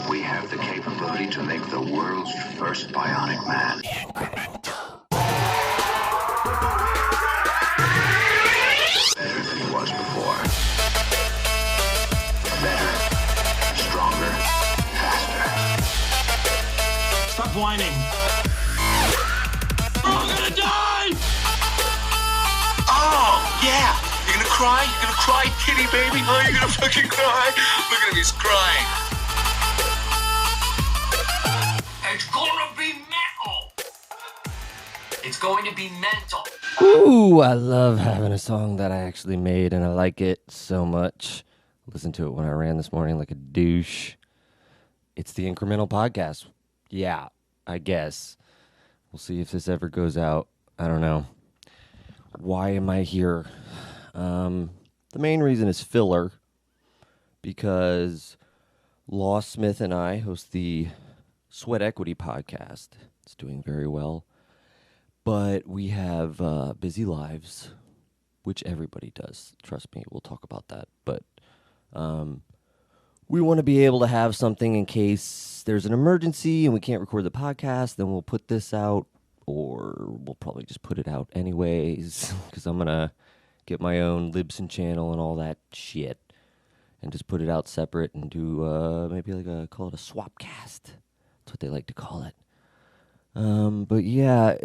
We have the capability to make the world's first bionic man. Incremental. Better than he was before. Better, stronger, faster. Stop whining. We're all gonna die! Oh, yeah. You're gonna cry? You're gonna cry, kitty baby? Oh, you're gonna fucking cry? Look at him, he's crying. It's gonna be metal. It's going to be mental. Ooh, I love having a song that I actually made, and I like it so much. Listen to it when I ran this morning like a douche. It's the Incremental podcast. Yeah, I guess. We'll see if this ever goes out. I don't know. Why am I here? The main reason is filler, because Law Smith and I host the Sweat Equity podcast. It's doing very well. But we have busy lives, which everybody does. Trust me, we'll talk about that. But we want to be able to have something in case there's an emergency and we can't record the podcast. Then we'll put this out, or we'll probably just put it out anyways, because I'm going to get my own Libsyn channel and all that shit and just put it out separate and do maybe call it a swap cast. That's what they like to call it. But yeah,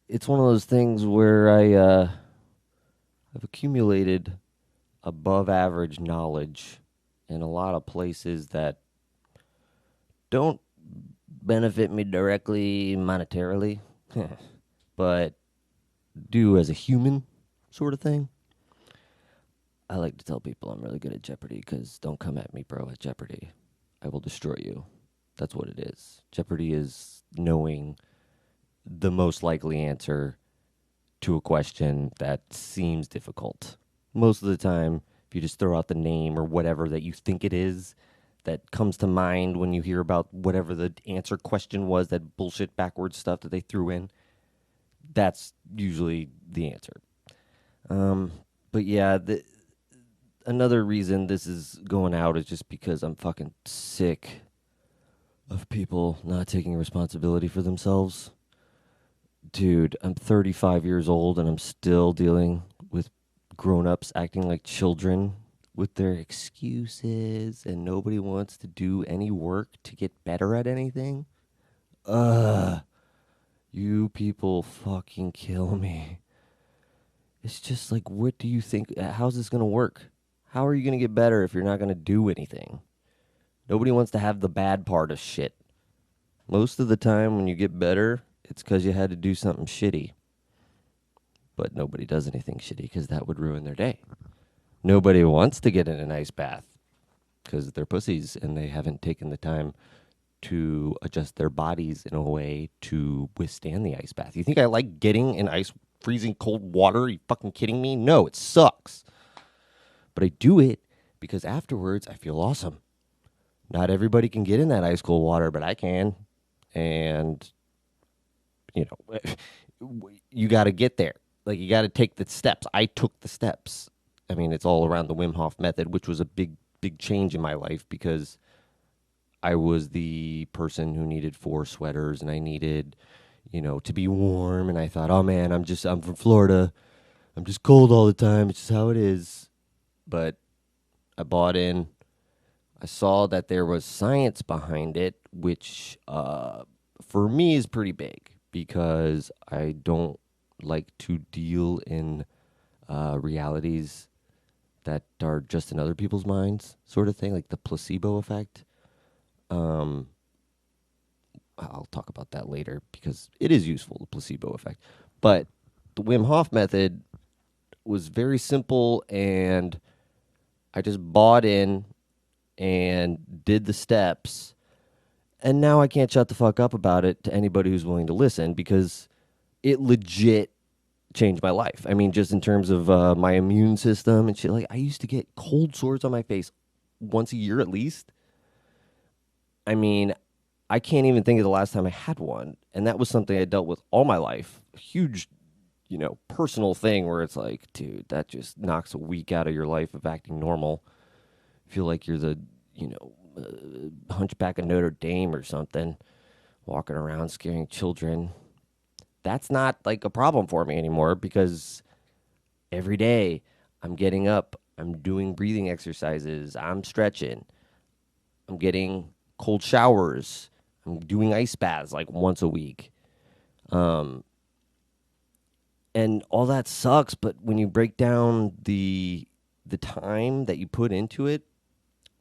it's one of those things where I've accumulated above average knowledge in a lot of places that don't benefit me directly monetarily, but do as a human sort of thing. I like to tell people I'm really good at Jeopardy, because don't come at me, bro, at Jeopardy. I will destroy you. That's what it is. Jeopardy is knowing the most likely answer to a question that seems difficult. Most of the time, if you just throw out the name or whatever that you think it is that comes to mind when you hear about whatever the answer question was, that bullshit backwards stuff that they threw in, that's usually the answer. But yeah, another reason this is going out is just because I'm fucking sick of people not taking responsibility for themselves. Dude, I'm 35 years old and I'm still dealing with grown-ups acting like children with their excuses, and nobody wants to do any work to get better at anything. You people fucking kill me. It's just like, what do you think? How's this going to work? How are you going to get better if you're not going to do anything? Nobody wants to have the bad part of shit. Most of the time when you get better, it's because you had to do something shitty. But nobody does anything shitty because that would ruin their day. Nobody wants to get in an ice bath because they're pussies and they haven't taken the time to adjust their bodies in a way to withstand the ice bath. You think I like getting in ice, freezing cold water? Are you fucking kidding me? No, it sucks. But I do it because afterwards I feel awesome. Not everybody can get in that ice cold water, but I can. And, you know, you got to get there. Like, you got to take the steps. I took the steps. I mean, it's all around the Wim Hof method, which was a big change in my life, because I was the person who needed 4 sweaters and I needed, you know, to be warm. And I thought, oh man, I'm from Florida. I'm just cold all the time. It's just how it is. But I bought in. I saw that there was science behind it, which for me is pretty big, because I don't like to deal in realities that are just in other people's minds, sort of thing, like the placebo effect. I'll talk about that later because it is useful, the placebo effect. But the Wim Hof method was very simple, and I just bought in and did the steps, and now I can't shut the fuck up about it to anybody who's willing to listen, because it legit changed my life. I mean, just in terms of my immune system and shit. Like, I used to get cold sores on my face once a year at least. I mean, I can't even think of the last time I had one, and that was something I dealt with all my life. A huge, you know, personal thing where it's like, dude, that just knocks a week out of your life of acting normal. Feel like you're the, you know, Hunchback of Notre Dame or something, walking around scaring children. That's not like a problem for me anymore because every day I'm getting up, I'm doing breathing exercises, I'm stretching, I'm getting cold showers, I'm doing ice baths like once a week. And all that sucks, but when you break down the time that you put into it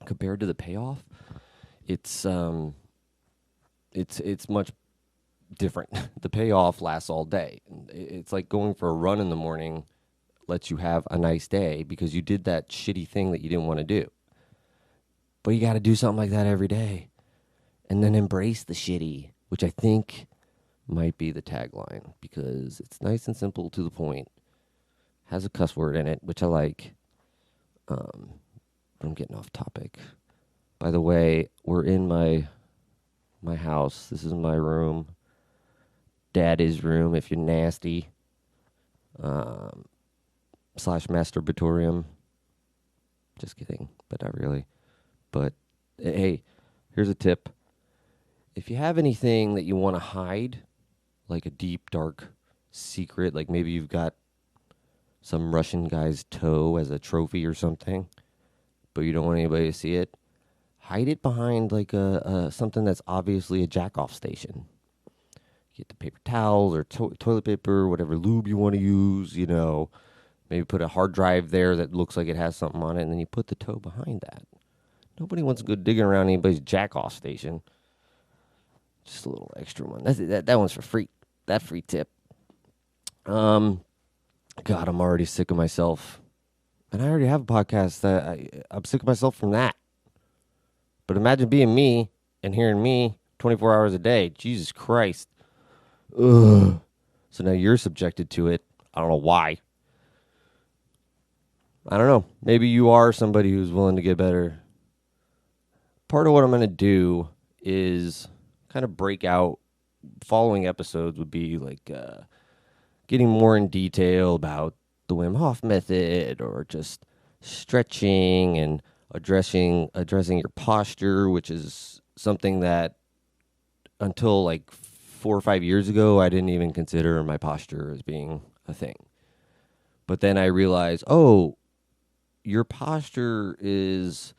compared to the payoff, it's much different. The payoff lasts all day. It's like going for a run in the morning lets you have a nice day because you did that shitty thing that you didn't want to do. But you got to do something like that every day and then embrace the shitty, which I think might be the tagline because it's nice and simple to the point. Has a cuss word in it, which I like. I'm getting off topic. By the way, we're in my house. This is my room. Daddy's room, if you're nasty. / masturbatorium. Just kidding, but not really. But hey, here's a tip. If you have anything that you want to hide, like a deep, dark secret, like maybe you've got some Russian guy's toe as a trophy or something, but you don't want anybody to see it, hide it behind like a something that's obviously a jack-off station. Get the paper towels or toilet paper, whatever lube you want to use, maybe put a hard drive there that looks like it has something on it, and then you put the toe behind that. Nobody wants to go digging around anybody's jack-off station. Just a little extra one. That one's for free. That free tip. God, I'm already sick of myself. And I already have a podcast that I'm sick of myself from that. But imagine being me and hearing me 24 hours a day. Jesus Christ. Ugh. So now you're subjected to it. I don't know why. I don't know. Maybe you are somebody who's willing to get better. Part of what I'm going to do is kind of break out. Following episodes would be like getting more in detail about the Wim Hof method or just stretching and addressing your posture, which is something that until like 4 or 5 years ago, I didn't even consider my posture as being a thing. But then I realized, your posture is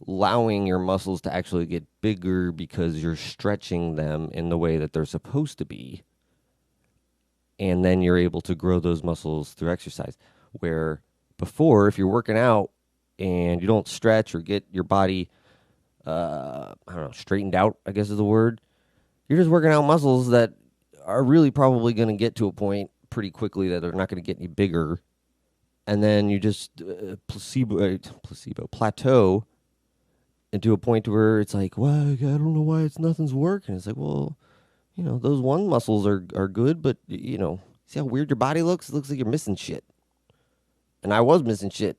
allowing your muscles to actually get bigger because you're stretching them in the way that they're supposed to be. And then you're able to grow those muscles through exercise. Where before, if you're working out and you don't stretch or get your body, straightened out, I guess is the word, you're just working out muscles that are really probably going to get to a point pretty quickly that they're not going to get any bigger. And then you just plateau into a point where it's like, well, I don't know why nothing's working. It's like, well, those one muscles are good, but, see how weird your body looks? It looks like you're missing shit. And I was missing shit.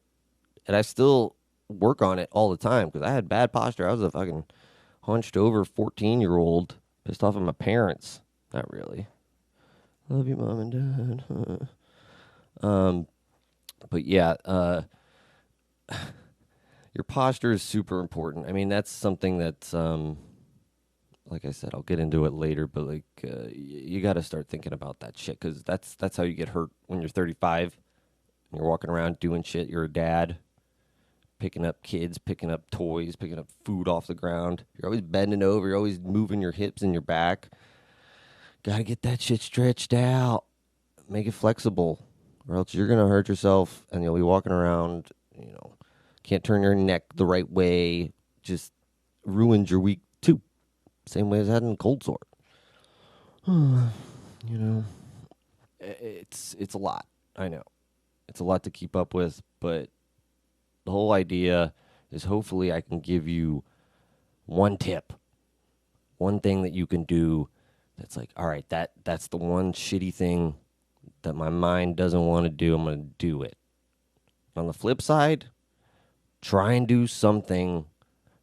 And I still work on it all the time because I had bad posture. I was a fucking hunched over 14-year-old pissed off at my parents. Not really. Love you, Mom and Dad. But yeah, your posture is super important. I mean, that's something that's, like I said, I'll get into it later, but like, you got to start thinking about that shit because that's how you get hurt when you're 35 and you're walking around doing shit. You're a dad, picking up kids, picking up toys, picking up food off the ground. You're always bending over. You're always moving your hips and your back. Got to get that shit stretched out. Make it flexible or else you're going to hurt yourself and you'll be walking around, can't turn your neck the right way. Just ruins your week too. Same way as having a cold sore. It's a lot. I know. It's a lot to keep up with, but the whole idea is hopefully I can give you one tip. One thing that you can do that's like, all right, that's the one shitty thing that my mind doesn't want to do. I'm going to do it. On the flip side, try and do something.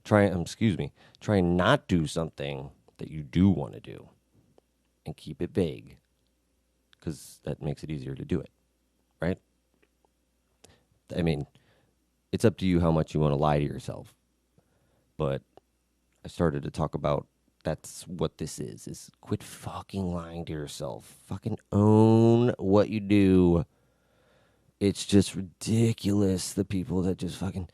Try and not do something that you do want to do. And keep it vague. Because that makes it easier to do it. Right? I mean, it's up to you how much you want to lie to yourself. But I started to talk about that's what this is quit fucking lying to yourself. Fucking own what you do. It's just ridiculous, the people that just fucking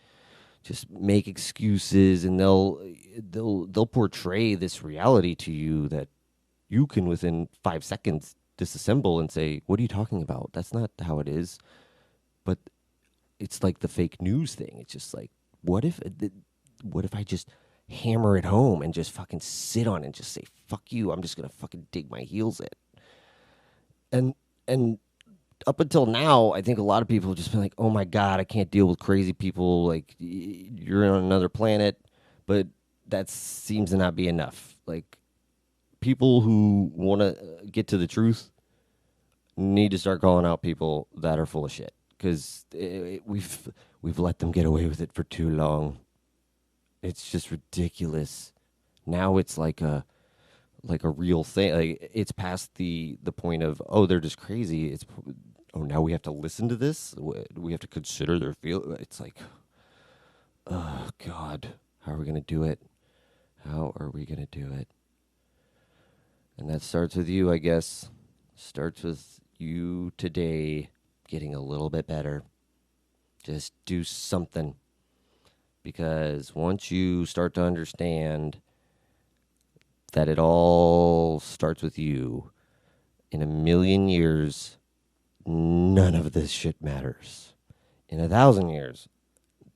just make excuses, and they'll portray this reality to you that you can within 5 seconds disassemble and say, what are you talking about? That's not how it is. But it's like the fake news thing. It's just like, what if I just hammer it home and just fucking sit on it and just say, fuck you, I'm just gonna fucking dig my heels in. And up until now, I think a lot of people have just been like, oh my God, I can't deal with crazy people. Like, you're on another planet. But that seems to not be enough. Like, people who want to get to the truth need to start calling out people that are full of shit. Because we've let them get away with it for too long. It's just ridiculous. Now it's like a real thing. Like, it's past the point of, oh, they're just crazy. It's, oh, now we have to listen to this. We have to consider their feel. It's like, oh God, how are we gonna do it? How are we gonna do it? And that starts with you, I guess. Starts with you today getting a little bit better. Just do something. Because once you start to understand that it all starts with you, in a million years, none of this shit matters. In 1,000 years,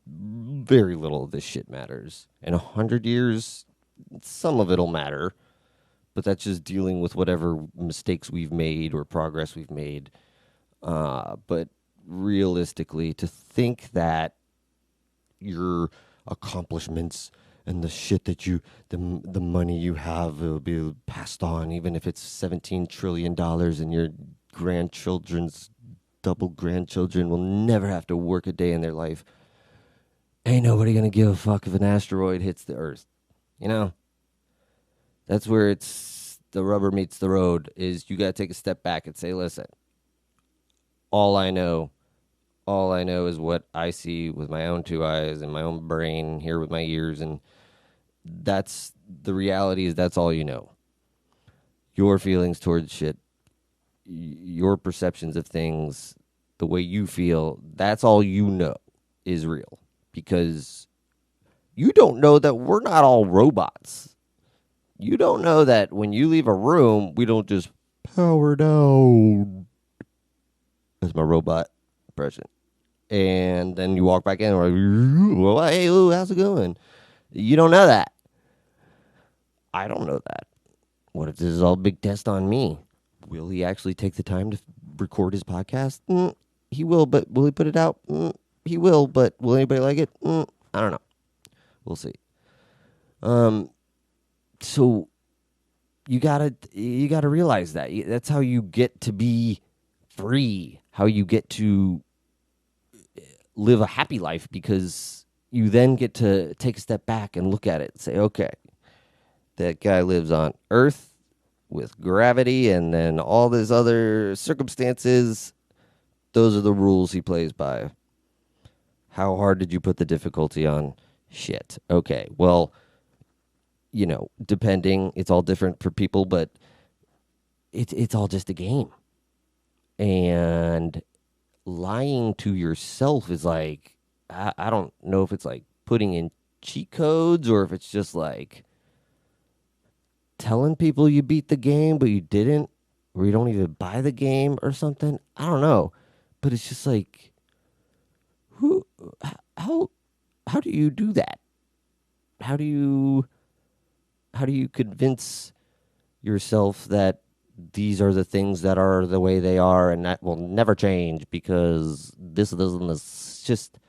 very little of this shit matters. In 100 years, some of it'll matter. But that's just dealing with whatever mistakes we've made or progress we've made. But realistically, to think that your accomplishments and the shit that the money you have will be passed on, even if it's $17 trillion and your grandchildren's double grandchildren will never have to work a day in their life. Ain't nobody gonna give a fuck if an asteroid hits the Earth. You know? That's where it's the rubber meets the road, is you gotta take a step back and say, listen, all I know is what I see with my own two eyes and my own brain, hear with my ears, and that's the reality. Is that's all you know. Your feelings towards shit, your perceptions of things, the way you feel, that's all you know is real. Because you don't know that we're not all robots. You don't know that when you leave a room, we don't just power down. That's my robot impression. And then you walk back in and we're like, well, hey, how's it going? You don't know that. I don't know that. What if this is all a big test on me? Will he actually take the time to record his podcast? He will, but will he put it out? He will, but will anybody like it? I don't know. We'll see. So you gotta realize that. That's how you get to be free. How you get to live a happy life, because you then get to take a step back and look at it and say, okay, that guy lives on Earth with gravity and then all these other circumstances. Those are the rules he plays by. How hard did you put the difficulty on? Shit. Okay, well, you know, depending, it's all different for people, but it's all just a game. And lying to yourself is like, I don't know if it's like putting in cheat codes or if it's just like telling people you beat the game but you didn't, or you don't even buy the game or something. I don't know. But it's just like, how do you do that? How do you convince yourself that these are the things that are the way they are and that will never change because this and this? Just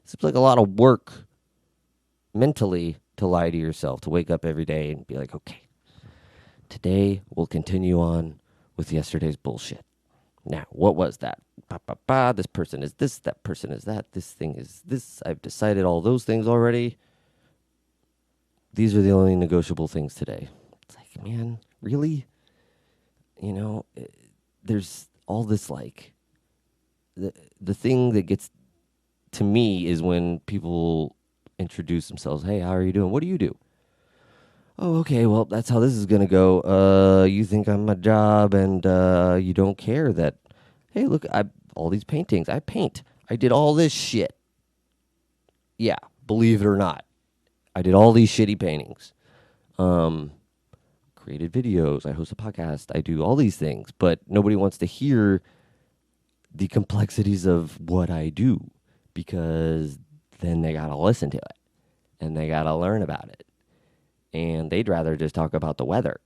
seems like a lot of work mentally to lie to yourself, to wake up every day and be like, okay, today we'll continue on with yesterday's bullshit. Now, what was that? This person is this, that person is that, this thing is this. I've decided all those things already. These are the only negotiable things today. It's like, man, really? You know, there's all this, like, the thing that gets to me is when people introduce themselves. Hey, how are you doing? What do you do? oh, okay, well, that's how this is going to go. You think I'm a job and you don't care that, hey, look, all these paintings. I paint. I did all this shit. Yeah, believe it or not. I did all these shitty paintings. Created videos. I host a podcast. I do all these things, but nobody wants to hear the complexities of what I do because then they got to listen to it and they got to learn about it. And they'd rather just talk about the weather.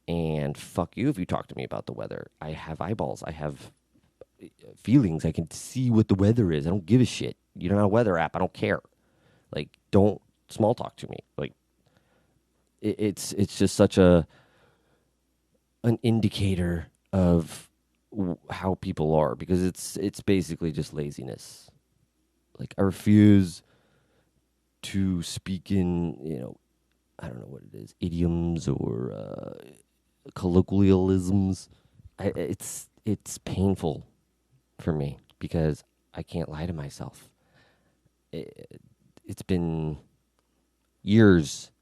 And fuck you if you talk to me about the weather. I have eyeballs. I have feelings. I can see what the weather is. I don't give a shit. You're not a weather app. I don't care. Like, don't small talk to me. Like, it's just such an indicator of how people are because it's basically just laziness. Like, I refuse to speak in, I don't know what it is, idioms or colloquialisms. It's painful for me because I can't lie to myself. It's been years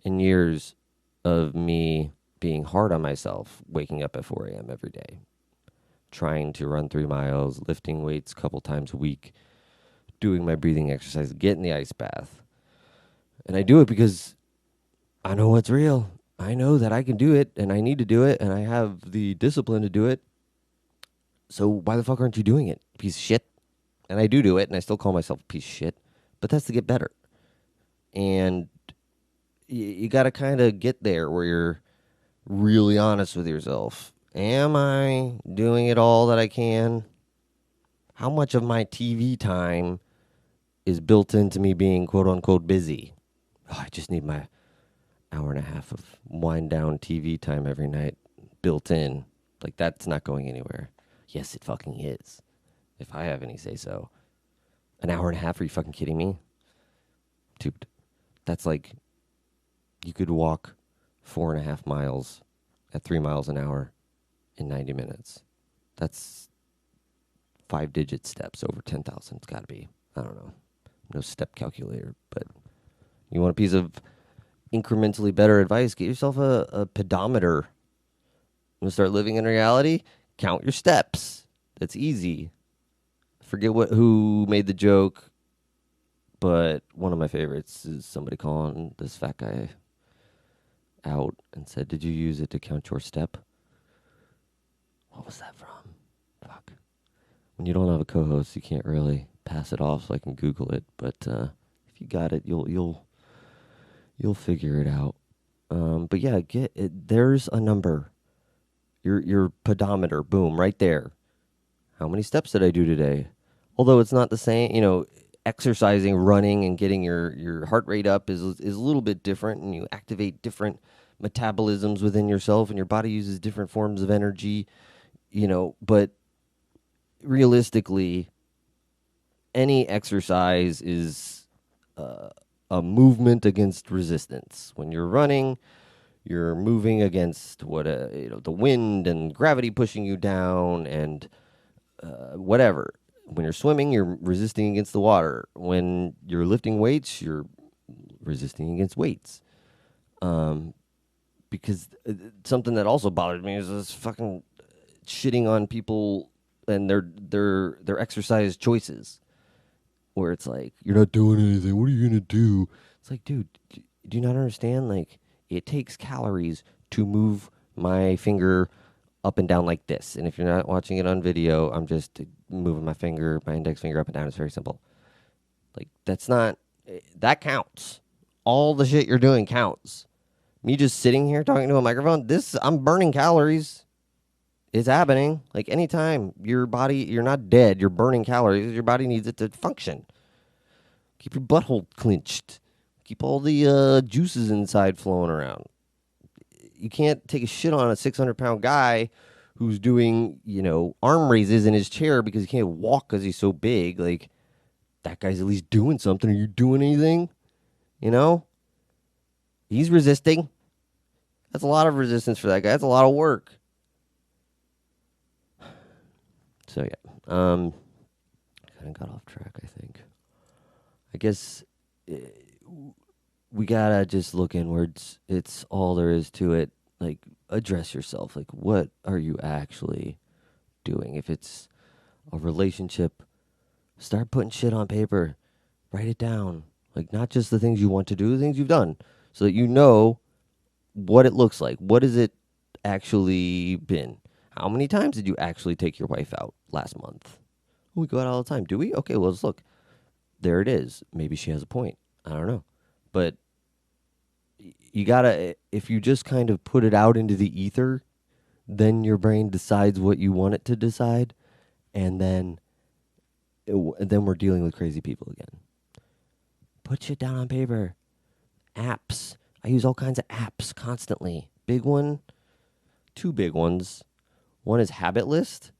and years of me being hard on myself, waking up at 4 a.m. every day, trying to run 3 miles, lifting weights a couple times a week, doing my breathing exercise, getting the ice bath. And I do it because I know what's real. I know that I can do it and I need to do it and I have the discipline to do it. So why the fuck aren't you doing it, piece of shit? And I do it and I still call myself a piece of shit, but that's to get better. And you got to kind of get there where you're really honest with yourself. Am I doing it all that I can? How much of my TV time is built into me being quote unquote busy? Oh, I just need my hour and a half of wind down TV time every night built in. Like, that's not going anywhere. Yes, it fucking is. If I have any say so. An hour and a half? Are you fucking kidding me? Dude, that's like you could walk 4.5 miles at 3 miles an hour in 90 minutes. That's 5-digit steps over 10,000. It's got to be. I don't know. No step calculator. But you want a piece of incrementally better advice? Get yourself a pedometer. You want to start living in reality? Count your steps. That's easy. Forget who made the joke, but one of my favorites is somebody calling this fat guy out and said, "Did you use it to count your step?" What was that from? Fuck. When you don't have a co-host, you can't really pass it off, so I can Google it. But if you got it, you'll figure it out. But yeah, get it. There's a number. Your pedometer, boom, right there. How many steps did I do today? Although it's not the same, exercising, running, and getting your heart rate up is a little bit different, and you activate different metabolisms within yourself, and your body uses different forms of energy, but realistically, any exercise is a movement against resistance. When you're running, you're moving against the wind and gravity pushing you down and whatever. When you're swimming, you're resisting against the water. When you're lifting weights, you're resisting against weights. Because something that also bothers me is this fucking shitting on people and their exercise choices. Where it's like, you're not doing anything. What are you going to do? It's like, dude, do you not understand? Like, it takes calories to move my finger up and down like this. And if you're not watching it on video, I'm just moving my index finger up and down. It's very simple. Like, that counts. All the shit you're doing counts. Me just sitting here talking to a microphone, I'm burning calories. It's happening. Like, anytime your body, you're not dead, you're burning calories, your body needs it to function. Keep your butthole clenched. Keep all the juices inside flowing around. You can't take a shit on a 600-pound guy who's doing, arm raises in his chair because he can't walk because he's so big. Like, that guy's at least doing something. Are you doing anything? He's resisting. That's a lot of resistance for that guy. That's a lot of work. So, yeah. Kind of got off track, I think. I guess we gotta just look inwards. It's all there is to it. Like, address yourself. Like, what are you actually doing? If it's a relationship, start putting shit on paper. Write it down. Like, not just the things you want to do, the things you've done, so that you know what it looks like. What has it actually been? How many times did you actually take your wife out last month? We go out all the time. Do we? Okay, well, let's look. There it is. Maybe she has a point. I don't know. But you gotta, if you just kind of put it out into the ether, then your brain decides what you want it to decide, and then we're dealing with crazy people again. Put shit down on paper. Apps. I use all kinds of apps constantly. Big one, two big ones. One is Habit List.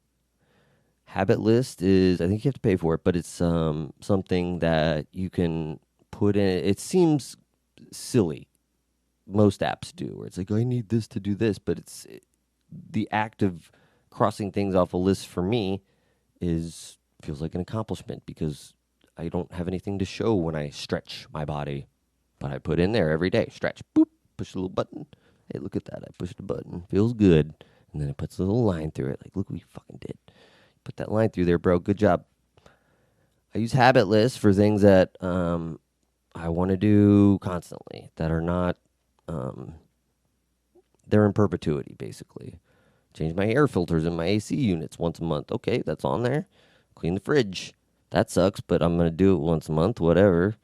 Habit List is, I think you have to pay for it, but it's something that you can put in. It seems silly. Most apps do, where it's like, I need this to do this, but the act of crossing things off a list for me feels like an accomplishment, because I don't have anything to show when I stretch my body, but I put in there every day, stretch, boop, push a little button. Hey, look at that. I pushed a button. Feels good. And then it puts a little line through it. Like, look what you fucking did. Put that line through there, bro. Good job. I use Habit List for things that I want to do constantly, that are not, they're in perpetuity, basically. Change my air filters in my AC units once a month. Okay, that's on there. Clean the fridge. That sucks, but I'm going to do it once a month, whatever.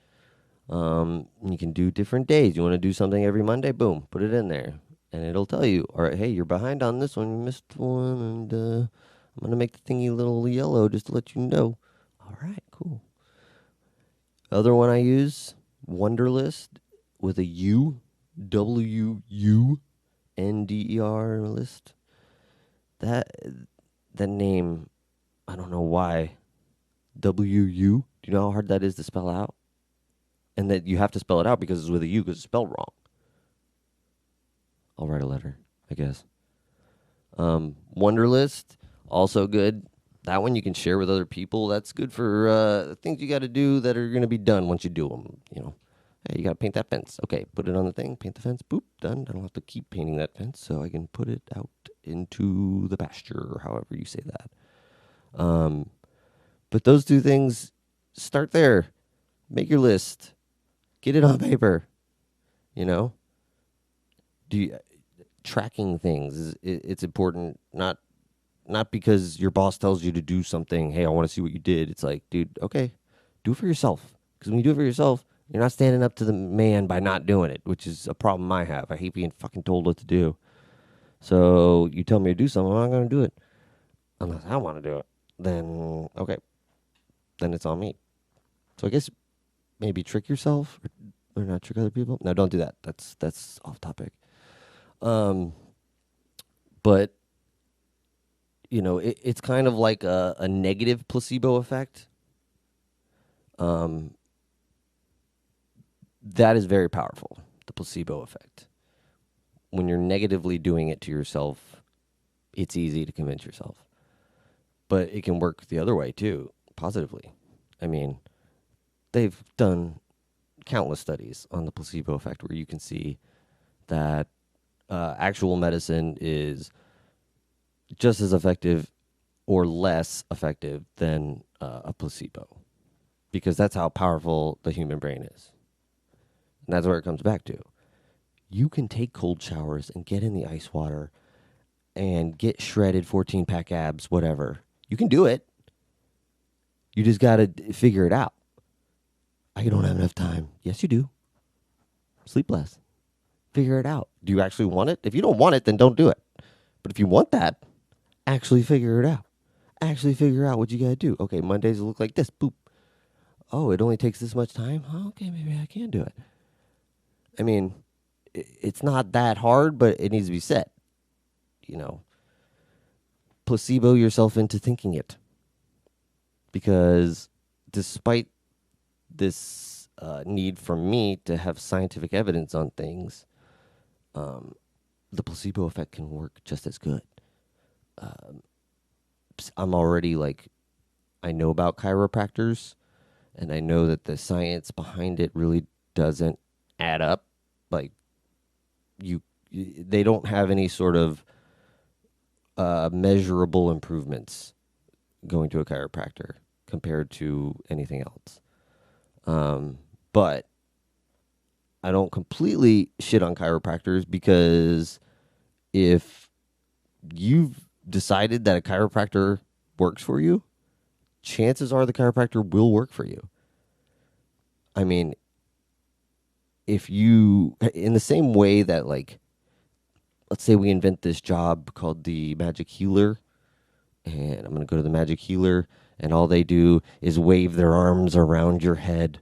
You can do different days. You want to do something every Monday? Boom, put it in there. And it'll tell you, all right, hey, you're behind on this one. You missed one, and I'm going to make the thingy a little yellow just to let you know. All right, cool. Other one I use, Wunderlist, with a U, WUNDER list. That name, I don't know why. WU. Do you know how hard that is to spell out? And that you have to spell it out because it's with a U, because it's spelled wrong. I'll write a letter, I guess. Wunderlist, also good. That one you can share with other people. That's good for things you got to do that are going to be done once you do them. You know, hey, you got to paint that fence. Okay, put it on the thing, paint the fence, boop, done. I don't have to keep painting that fence, so I can put it out into the pasture, or however you say that. But those two things, start there. Make your list. Get it on paper. You know? Tracking things, it's important, not because your boss tells you to do something, hey, I want to see what you did. It's like, dude, okay, do it for yourself. Because when you do it for yourself, you're not standing up to the man by not doing it, which is a problem I have. I hate being fucking told what to do. So you tell me to do something, I'm not going to do it. Unless I want to do it. Then, okay. Then it's on me. So I guess maybe trick yourself or not trick other people. No, don't do that. That's off topic. But, you know, it's kind of like a negative placebo effect. That is very powerful, the placebo effect. When you're negatively doing it to yourself, it's easy to convince yourself. But it can work the other way, too, positively. I mean, they've done countless studies on the placebo effect where you can see that actual medicine is just as effective or less effective than a placebo, because that's how powerful the human brain is. And that's where it comes back to. You can take cold showers and get in the ice water and get shredded 14-pack abs, whatever. You can do it. You just got to figure it out. I don't have enough time. Yes, you do. Sleep less. Figure it out. Do you actually want it? If you don't want it, then don't do it. But if you want that, actually figure it out. Actually figure out what you got to do. Okay, Mondays will look like this. Boop. Oh, it only takes this much time? Oh, okay, maybe I can do it. I mean, it's not that hard, but it needs to be set. You know, placebo yourself into thinking it. Because despite this need for me to have scientific evidence on things, the placebo effect can work just as good. I'm already I know about chiropractors, and I know that the science behind it really doesn't add up. Like they don't have any sort of measurable improvements going to a chiropractor compared to anything else. But I don't completely shit on chiropractors, because if you've decided that a chiropractor works for you, chances are the chiropractor will work for you. I mean, if you, in the same way that, like, let's say we invent this job called the Magic Healer, and I'm going to go to the Magic Healer, and all they do is wave their arms around your head,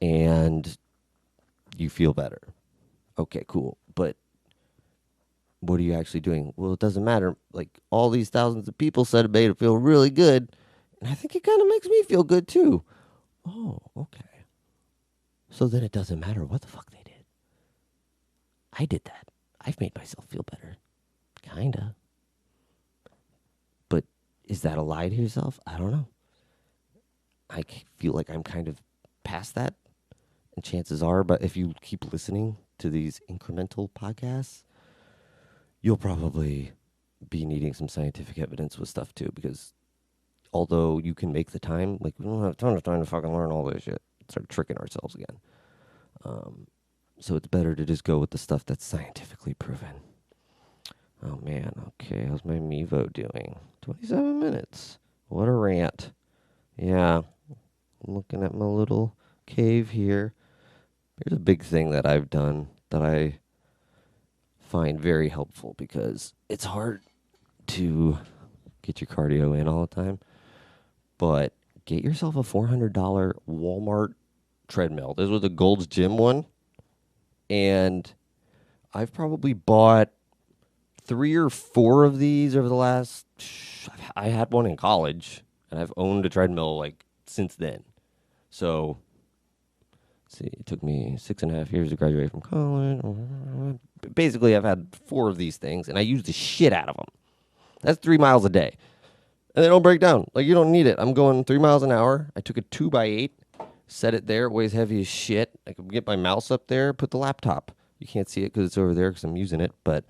and you feel better. Okay, cool. But what are you actually doing? Well, it doesn't matter. Like, all these thousands of people said it made it feel really good, and I think it kind of makes me feel good too. Oh, okay. So then it doesn't matter what the fuck they did. I did that. I've made myself feel better. Kinda. But is that a lie to yourself? I don't know. I feel like I'm kind of past that. And chances are, but if you keep listening to these incremental podcasts, you'll probably be needing some scientific evidence with stuff too, because although you can make the time, like, we don't have a ton of time to fucking learn all this shit. Start tricking ourselves again. So it's better to just go with the stuff that's scientifically proven. Oh man, okay, how's my Mevo doing? 27 minutes. What a rant. Yeah, I'm looking at my little cave here. Here's a big thing that I've done that I find very helpful, because it's hard to get your cardio in all the time. But get yourself a $400 Walmart treadmill. This was a Gold's Gym one. And I've probably bought 3 or 4 of these over the last... I had one in college, and I've owned a treadmill, like, since then. So, let's see, it took me 6.5 years to graduate from college. Basically, I've had 4 of these things, and I use the shit out of them. That's 3 miles a day. And they don't break down. Like, you don't need it. I'm going 3 miles an hour. I took a 2x8, set it there. It weighs heavy as shit. I can get my mouse up there, put the laptop. You can't see it because it's over there because I'm using it. But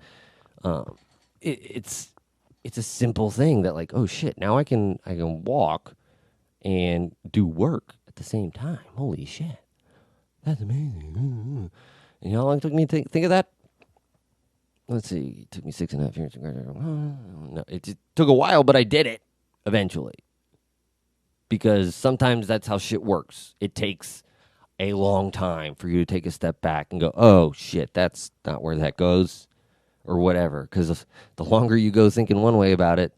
it's a simple thing that, like, oh shit, now I can walk and do work at the same time. Holy shit, that's amazing. You know how long it took me to think of that? Let's see, it took me 6.5 years to graduate. No, it just took a while, but I did it eventually. Because sometimes that's how shit works. It takes a long time for you to take a step back and go, oh shit, that's not where that goes, or whatever. Because the longer you go thinking one way about it,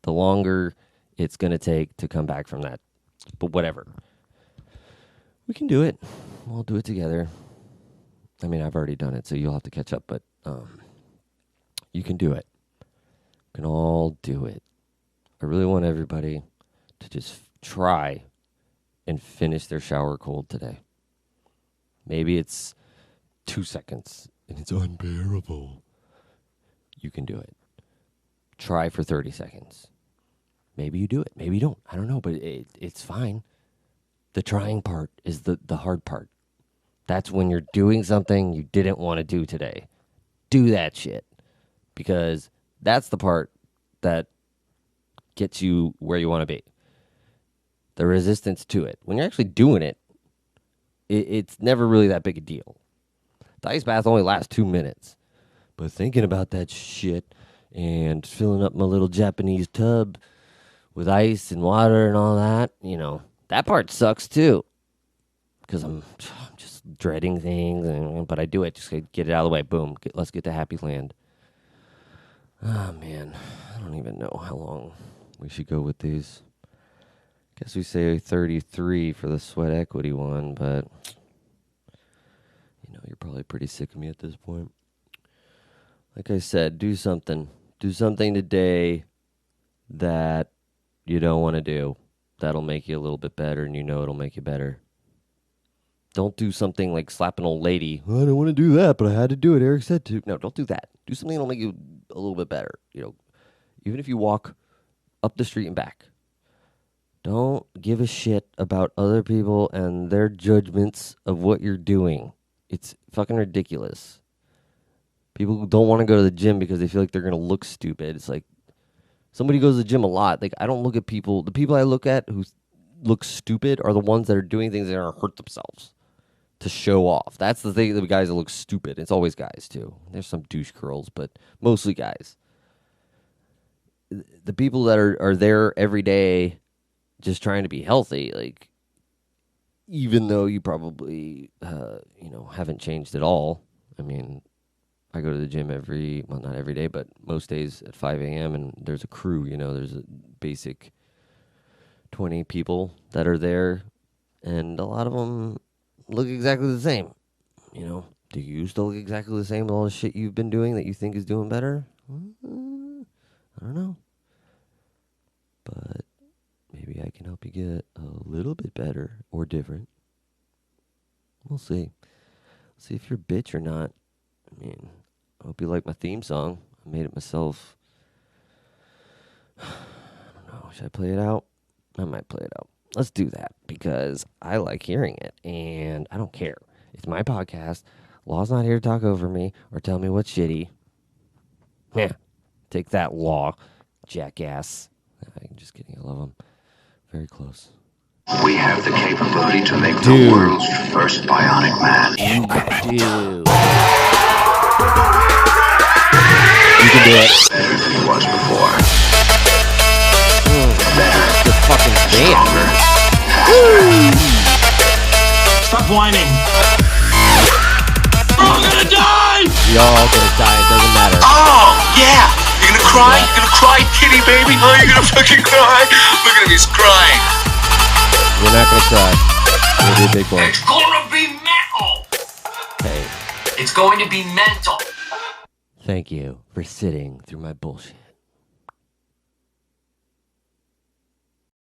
the longer it's going to take to come back from that. But whatever. We can do it. We'll do it together. I mean, I've already done it, so you'll have to catch up, but you can do it. We can all do it. I really want everybody to just try and finish their shower cold today. Maybe it's 2 seconds and it's unbearable. You can do it. Try for 30 seconds. Maybe you do it. Maybe you don't. I don't know, but it's fine. The trying part is the hard part. That's when you're doing something you didn't want to do today. Do that shit. Because that's the part that gets you where you want to be. The resistance to it. When you're actually doing it, it's never really that big a deal. The ice bath only lasts 2 minutes. But thinking about that shit and filling up my little Japanese tub with ice and water and all that, you know, that part sucks too. Because I'm just dreading things, but I do it. Just get it out of the way. Boom. Let's get to Happy Land. Oh, man. I don't even know how long we should go with these. Guess we say 33 for the sweat equity one, but you know, you're probably pretty sick of me at this point. Like I said, do something. Do something today that you don't want to do. That'll make you a little bit better, and you know it'll make you better. Don't do something like slap an old lady. I don't want to do that, but I had to do it. Eric said to. No, don't do that. Do something that'll make you a little bit better. You know, even if you walk up the street and back. Don't give a shit about other people and their judgments of what you're doing. It's fucking ridiculous. People don't want to go to the gym because they feel like they're going to look stupid. It's like somebody goes to the gym a lot. Like I don't look at people. The people I look at who look stupid are the ones that are doing things that are going to hurt themselves to show off. That's the thing. The guys that look stupid. It's always guys too. There's some douche girls, but mostly guys. The people that are there every day just trying to be healthy, like, even though you probably, haven't changed at all. I mean, I go to the gym not every day, but most days at 5 a.m. and there's a crew, there's a basic 20 people that are there, and a lot of them look exactly the same. Do you still look exactly the same with all the shit you've been doing that you think is doing better? I don't know. But maybe I can help you get a little bit better or different. We'll see. See if you're a bitch or not. I mean, I hope you like my theme song. I made it myself. I don't know. Should I play it out? I might play it out. Let's do that because I like hearing it and I don't care. It's my podcast. Law's not here to talk over me or tell me what's shitty. Yeah. Take that, Law, jackass. I'm just kidding. I love him. Very close. We have the capability to make the world's first bionic man. You do. You can do it. Better than he was before. Better. The fucking Stronger. Stop whining. We're all gonna die! You're all gonna die. It doesn't matter. Oh, yeah. You're gonna cry? You're gonna cry, kitty baby? Oh, you're gonna fucking cry? Look at him, he's crying. We're not gonna cry. We'll be a big boy. It's gonna be metal. Hey, It's going to be mental. thank you for sitting through my bullshit.